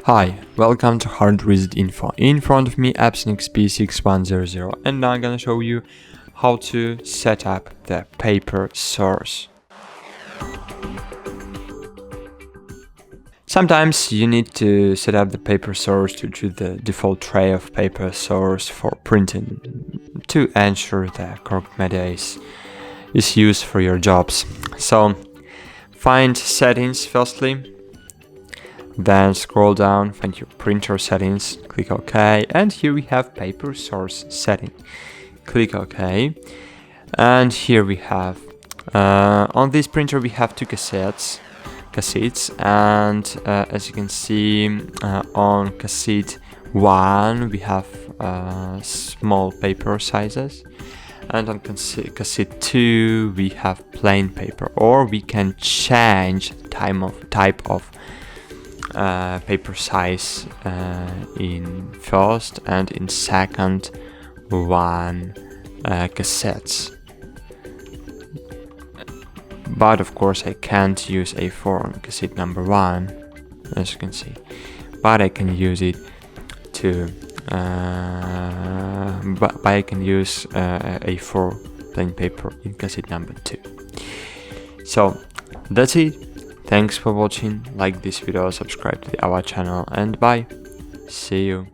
Hi, welcome to Hard Reset Info. In front of me Epson XP6100, and now I'm gonna show you how to set up the paper source. Sometimes you need to set up the paper source to the default tray of paper source for printing to ensure the correct media is used for your jobs. So find settings firstly. Then scroll down, find your printer settings, click OK, and here we have paper source setting. Click OK, and here we have on this printer we have two cassettes, and as you can see on cassette 1 we have small paper sizes, and on cassette 2 we have plain paper, or we can change type of paper size in first and in second one cassettes. But of course I can't use A4 on cassette number 1, as you can see, but I can use it to but I can use A4 plain paper in cassette number 2. So that's it. Thanks for watching, like this video, subscribe to our channel, and bye. See you.